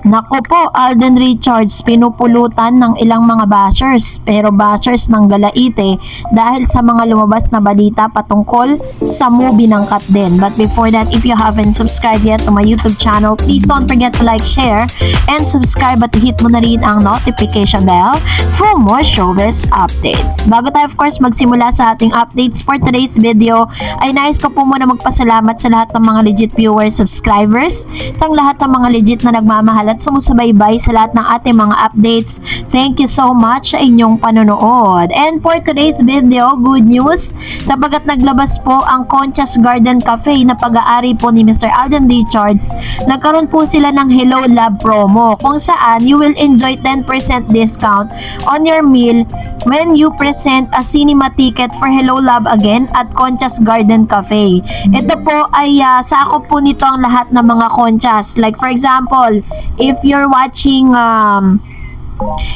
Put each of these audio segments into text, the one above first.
Nako po, Alden Richards pinupulutan ng ilang mga bashers, pero bashers ng Galaite dahil sa mga lumabas na balita patungkol sa movie ng Kat din. But before that, if you haven't subscribed yet to my YouTube channel, please don't forget to like, share, and subscribe at hit mo na rin ang notification bell for more showbiz updates. Bago tayo of course magsimula sa ating updates for today's video, ay nais ko po muna magpasalamat sa lahat ng mga legit viewers, subscribers, tang lahat ng mga legit na nagmamahal at sumusubaybay sa lahat ng ating mga updates. Thank you so much sa inyong panonood. And for today's video, good news, sapagkat naglabas po ang Concha's Garden Cafe na pag-aari po ni Mr. Alden Richards. Nagkaroon po sila ng Hello Love promo kung saan you will enjoy 10% discount on your meal when you present a cinema ticket for Hello Love Again at Concha's Garden Cafe. Ito po ay sakop po nito ang lahat ng mga Conchas. Like for example, if you're watching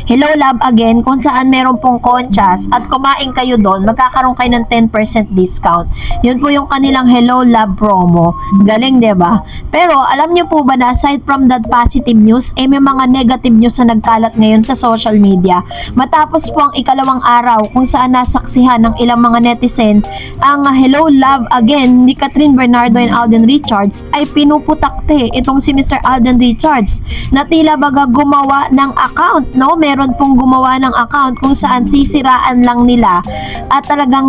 Hello Love Again, kung saan meron pong Conchas at kumain kayo doon, magkakaroon kayo ng 10% discount. Yun po yung kanilang Hello Love promo. Galing, diba? Pero alam nyo po ba na aside from that positive news, may mga negative news na nagkalat ngayon sa social media. Matapos po ang ikalawang araw kung saan nasaksihan ng ilang mga netizen ang Hello Love Again ni Catherine Bernardo and Alden Richards, ay pinuputakte itong si Mr. Alden Richards na tila baga gumawa ng account. No, meron pong gumawa ng account kung saan sisiraan lang nila at talagang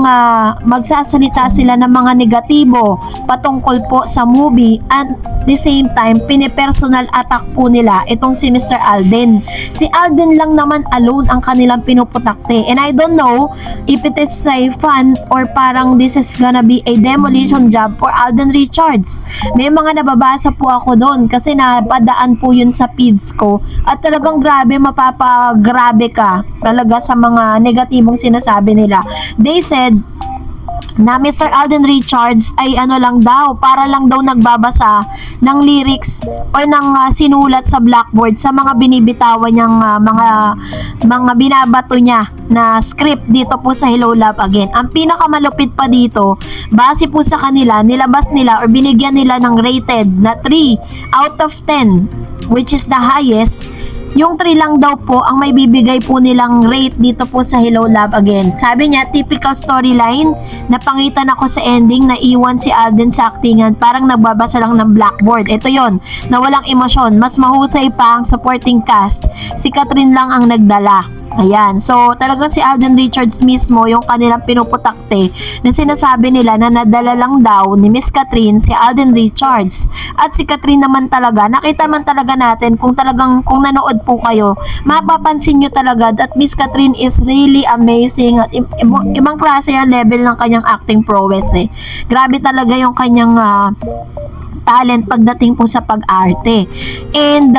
magsasalita sila ng mga negatibo patungkol po sa movie, and the same time pinipersonal attack po nila itong si Mr. Alden. Si Alden lang naman alone ang kanilang pinuputakte, and I don't know if it is a fun or parang this is gonna be a demolition job for Alden Richards. May mga nababasa po ako doon kasi napadaan po yun sa feeds ko at talagang grabe, mapapagrabe ka talaga sa mga negatibong sinasabi nila. They said na Mr. Alden Richards ay ano lang daw, para lang daw nagbabasa ng lyrics o ng sinulat sa blackboard sa mga binibitawan niyang mga binabato niya na script dito po sa Hello Love Again. Ang pinakamalupit pa dito, base po sa kanila, nilabas nila or binigyan nila ng rated na 3 out of 10, which is the highest. Yung 3 lang daw po ang may bibigay po nilang rate dito po sa Hello Love Again. Sabi niya, typical storyline, napangitan ako sa ending na iwan si Alden sa aktingan, parang nagbabasa lang ng blackboard. Ito yon, na walang emosyon, mas mahusay pa ang supporting cast. Si Catherine lang ang nagdala. Ayan, so talagang si Alden Richards mismo yung kanilang pinuputakte na sinasabi nila na nadala lang daw ni Miss Catherine si Alden Richards. At si Catherine naman talaga, nakita man talaga natin kung talagang kung nanood po kayo, mapapansin nyo talaga that Miss Catherine is really amazing at ibang klase yung level ng kanyang acting prowess eh. Grabe talaga yung kanyang talent pagdating po sa pag-arte. And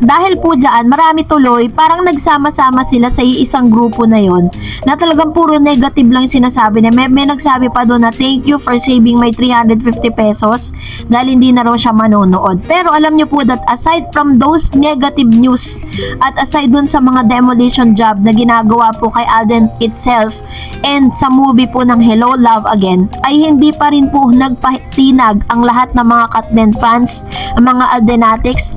dahil po dyan, marami tuloy, parang nagsama-sama sila sa isang grupo na yon na talagang puro negative lang sinasabi na may nagsabi pa doon na thank you for saving my 350 pesos dahil hindi na raw siya manonood. Pero alam nyo po that aside from those negative news at aside dun sa mga demolition job na ginagawa po kay Alden itself and sa movie po ng Hello Love Again, ay hindi pa rin po nagpatinag ang lahat ng mga Kat din fans, ang mga Aldenatics.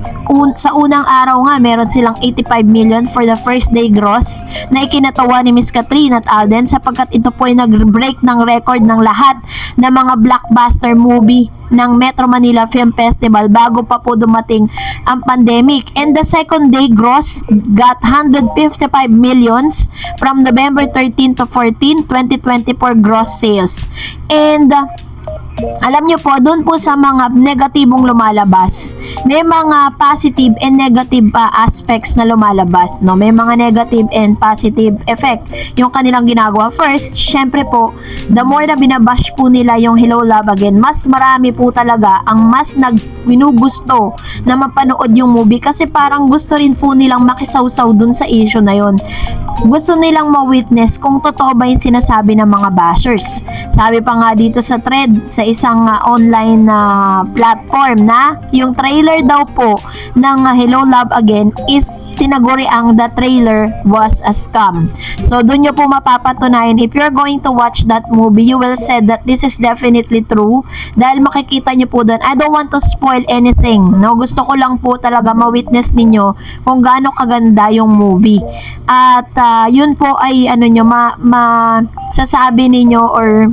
Sa unang araw nga, meron silang 85 million for the first day gross na ikinatawa ni Miss Catherine at Alden sapagkat ito po ay nag-break ng record ng lahat ng mga blockbuster movie ng Metro Manila Film Festival bago pa po dumating ang pandemic. And the second day gross got 155 millions from November 13 to 14, 2024 gross sales. And alam nyo po, doon po sa mga negatibong lumalabas, may mga positive and negative aspects na lumalabas, no? May mga negative and positive effect yung kanilang ginagawa. First, syempre po, the more na binabash po nila yung Hello Love Again, mas marami po talaga ang mas ginugusto na mapanood yung movie kasi parang gusto rin po nilang makisawsaw dun sa issue na yon. Gusto nilang ma-witness kung totoo ba yung sinasabi ng mga bashers. Sabi pa nga dito sa thread sa isang online platform na yung trailer daw po ng Hello Love Again is tinaguri ang the trailer was a scam. So doon nyo po mapapatunayan, if you're going to watch that movie, you will say that this is definitely true dahil makikita nyo po doon. I don't want to spoil anything, no? Gusto ko lang po talaga ma-witness ninyo kung gaano kaganda yung movie. At yun po ay ano nyo, sasabi ninyo or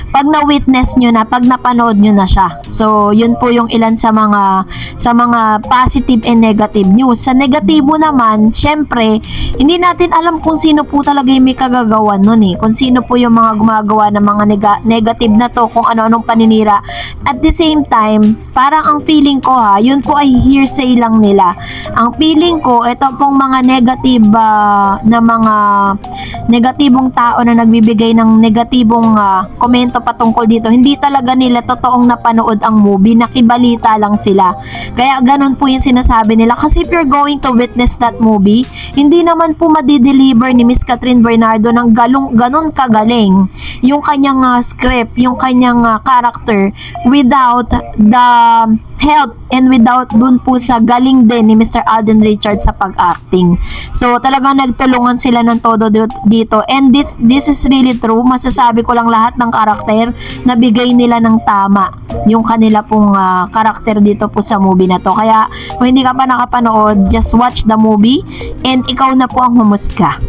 pag na-witness nyo na, pag napanood nyo na siya. So, yun po yung ilan sa mga positive and negative news. Sa negatibo naman, syempre, hindi natin alam kung sino po talaga yung may kagagawan nun eh. Kung sino po yung mga gumagawa ng mga negative na to, kung ano-anong paninira. At the same time, parang ang feeling ko yun po ay hearsay lang nila. Ang feeling ko, ito pong mga negative na mga negatibong tao na nagbibigay ng negatibong komento patungkol dito, hindi talaga nila totoong napanood ang movie, nakibalita lang sila. Kaya ganun po yung sinasabi nila. Kasi if you're going to witness that movie, hindi naman po madideliver ni Miss Catherine Bernardo ng ganun kagaling yung kanyang script, yung kanyang character without the help and without dun po sa galing din ni Mr. Alden Richards sa pag-acting. So talagang nagtulungan sila ng todo dito, and this is really true. Masasabi ko lang lahat ng karakter na bigay nila ng tama yung kanila pong karakter dito po sa movie na to. Kaya kung hindi ka pa nakapanood, just watch the movie and ikaw na po ang humusga.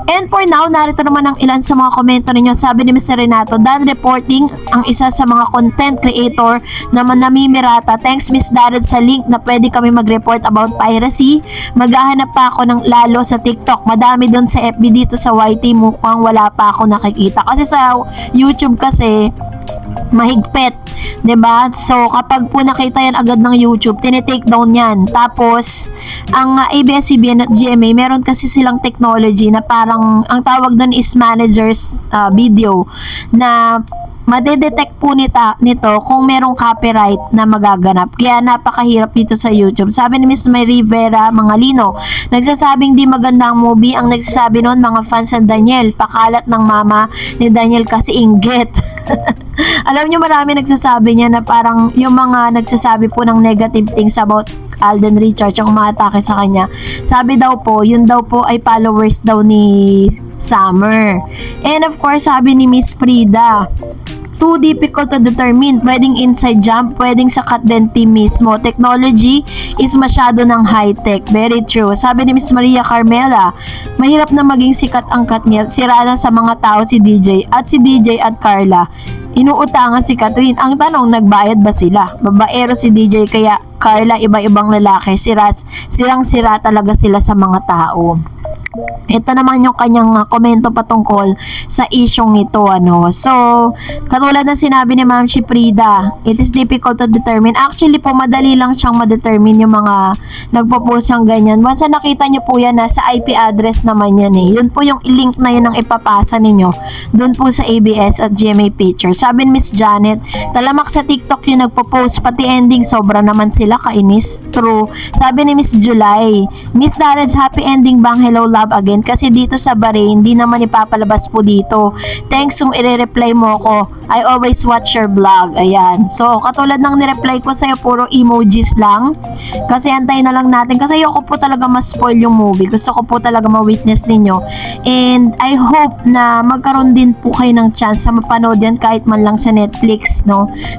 And for now, narito naman ang ilan sa mga komento ninyo. Sabi ni Mr. Renato, Dan Reporting, ang isa sa mga content creator na namimirata. Thanks Miss Darren sa link na pwede kami mag-report about piracy. Maghahanap pa ako ng lalo sa TikTok. Madami doon sa FB, dito sa YT mukhang wala pa ako nakikita. Kasi sa YouTube kasi mahigpit, 'di ba? So kapag po nakita yan agad ng YouTube, tinitake down yan. Tapos ang ABS-CBN at GMA, meron kasi silang technology na parang ang tawag doon is managers video, na madedetect po nito kung merong copyright na magaganap. Kaya napakahirap dito sa YouTube. Sabi ni Miss May Rivera Mangalino, nagsasabing di maganda ang movie. Ang nagsasabi noon, mga fans ng Daniel. Pakalat ng mama ni Daniel kasi inggit. Alam nyo, marami nagsasabi niya na parang yung mga nagsasabi po ng negative things about Alden Richards, yung umaatake sa kanya. Sabi daw po, yun daw po ay followers daw ni Summer. And of course, sabi ni Miss Frida, too difficult to determine. Pwedeng inside jump, pwedeng sa Katniel team mismo. Technology is masyado ng high-tech. Very true. Sabi ni Miss Maria Carmela, mahirap na maging sikat ang Katniel. Sira na sa mga tao si DJ at Carla. Inuutangan si Catherine. Ang tanong, nagbayad ba sila? Babaero si DJ, kaya Carla, iba-ibang lalaki. Sirang-sira talaga sila sa mga tao. Ito naman yung kanyang komento patungkol sa isyong ito, So, katulad na sinabi ni Ma'am Shiprida, it is difficult to determine. Actually po, madali lang siyang ma-determine yung mga nagpo-post ng ganyan. Once nakita nyo po yan, sa IP address naman yan Yun po yung link na yun ang ipapasa ninyo doon po sa ABS at GMA Pictures. Sabi ni Miss Janet, talamak sa TikTok yung nagpo-post, pati ending, sobra naman sila, kainis. True. Sabi ni Miss July, Miss Darren's happy ending bang? Hello love again, kasi dito sa Bahrain hindi naman ipapalabas po dito. Thanks kung i-reply mo ko. I always watch your vlog. Ayan. So, katulad ng ni-reply ko sa'yo, puro emojis lang. Kasi antayin na lang natin. Kasi ayoko po talaga ma-spoil yung movie. Gusto ko po talaga ma-witness ninyo. And I hope na magkaroon din po kayo ng chance sa mapanood yan kahit man lang sa Netflix,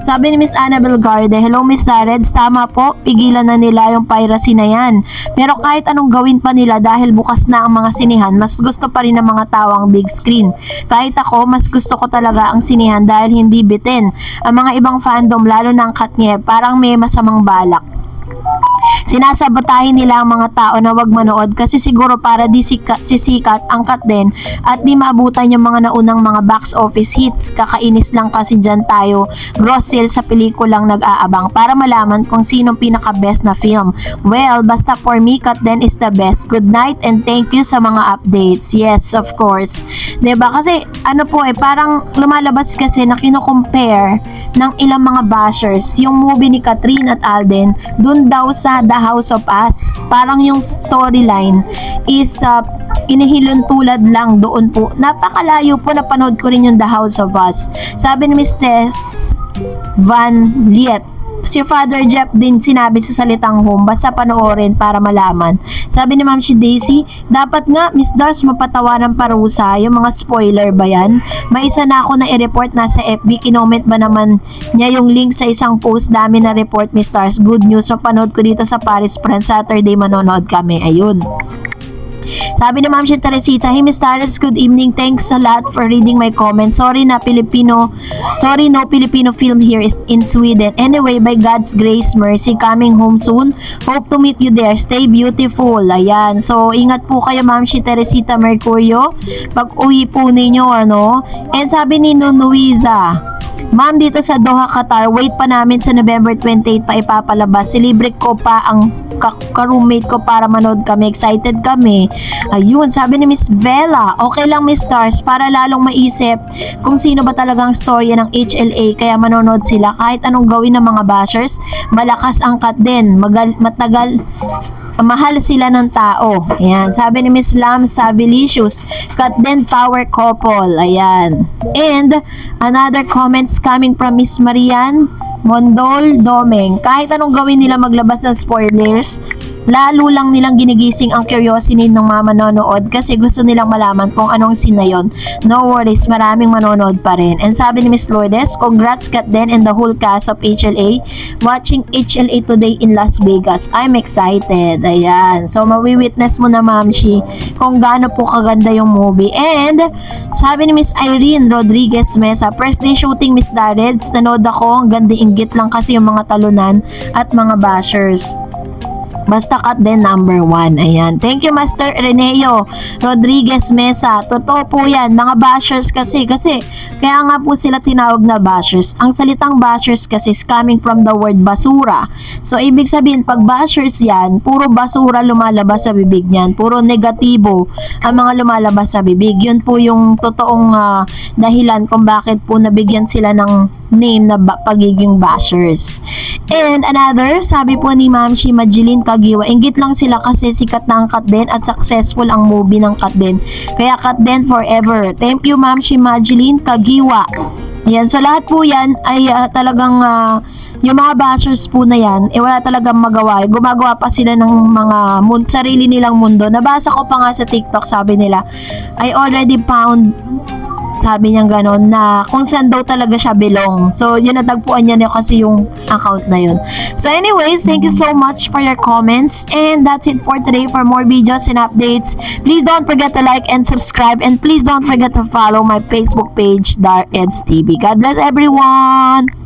Sabi ni Miss Annabel Garde, hello Miss Zareds, tama po, pigilan na nila yung piracy na yan. Pero kahit anong gawin pa nila dahil bukas na ang mga sinihan, mas gusto pa rin ng mga tao ang big screen. Kahit ako, mas gusto ko talaga ang sinihan dahil hindi bitin. Ang mga ibang fandom, lalo na ang Katniel, parang may masamang balak. Sinasabotahin nila ang mga tao na wag manood kasi siguro para di sisikat ang Katniel at di maabutan yung mga naunang mga box office hits. Kakainis lang kasi dyan tayo gross sale sa pelikulang nag-aabang para malaman kung sino pinaka best na film. Well, basta for me, Katniel is the best. Good night and thank you sa mga updates. Yes, of course. Diba? Kasi parang lumalabas kasi na kino-compare ng ilang mga bashers yung movie ni Catherine at Alden dun daw sa The House of Us. Parang yung storyline is inihilon tulad lang doon po. Napakalayo po, napanood ko rin yung The House of Us. Sabi ni Miss Tess Van Liet, Si Father Jeff din sinabi sa salitang home, basta panoorin para malaman. Sabi ni Ma'am si Daisy, dapat nga Miss Dars mapatawa ng parusa, yung mga spoiler ba yan? May isa na ako na i-report na sa FB, kinoment ba naman niya yung link sa isang post, dami na report Miss Dars, good news, so panood ko dito sa Paris France, Saturday manonood kami, ayun. Sabi ni Ma'am si Teresita, hey Miss Dars, good evening, thanks a lot for reading my comment. Sorry no Filipino film here is in Sweden. Anyway, by God's grace, mercy, coming home soon. Hope to meet you there. Stay beautiful. Ayan. So, ingat po kayo Ma'am si Teresita Mercurio. Pag uwi po ninyo, ano. And sabi ni Nunuiza, Ma'am, dito sa Doha, Qatar, wait pa namin sa November 28 pa ipapalabas. Silibre ko pa ang ka-roommate ko para manood kami. Excited kami. Ayun, sabi ni Miss Vela, okay lang Miss Stars para lalong maisip kung sino ba talagang storya ng HLA kaya manonood sila. Kahit anong gawin ng mga bashers, malakas ang cut din. Mahal sila ng tao. Ayan. Sabi ni Miss Lam Savilicious, cut din power couple. Ayan. And another comments coming from Miss Marian Mondol Domeng. Kahit anong gawin nila maglabas ng spoilers, lalo lang nilang ginigising ang curiosity ng mga manonood kasi gusto nilang malaman kung anong scene na yun. No worries, maraming manonood pa rin. And sabi ni Miss Lourdes, congrats Kat Den and the whole cast of HLA watching HLA today in Las Vegas. I'm excited. Ayan. So, mawi-witness mo na Ma'am Shi kung gaano po kaganda yung movie. And sabi ni Miss Irene Rodriguez Mesa, first day shooting Miss Dareds, nanood ako, ang ganda inggit lang kasi yung mga talunan at mga bashers. Basta Kat Den number 1. Ayan. Thank you Master Reneo Rodriguez Mesa. Totoo po yan. Mga bashers kasi kaya nga po sila tinawag na bashers. Ang salitang bashers kasi is coming from the word basura. So ibig sabihin pag bashers yan, puro basura lumalabas sa bibig niyan. Puro negatibo ang mga lumalabas sa bibig. Yun po yung totoong dahilan kung bakit po nabigyan sila ng name na pagiging bashers. And another, sabi po ni Ma'am si Majeline Kagiwa, inggit lang sila kasi sikat na ang Kat Den at successful ang movie ng Kat Den. Kaya Kat Den forever. Thank you Ma'am si Majeline Kagiwa. Yan, so lahat po yan ay talagang yung mga bashers po na yan, wala talagang magawa. Gumagawa pa sila ng mga sarili nilang mundo. Nabasa ko pa nga sa TikTok, sabi nila, I already found, sabi niya gano'n, na kung saan daw talaga siya belong. So, yun natagpuan niya kasi yung account na yun. So, anyways, thank you so much for your comments. And that's it for today. For more videos and updates, please don't forget to like and subscribe. And please don't forget to follow my Facebook page, Dark Eds TV. God bless everyone!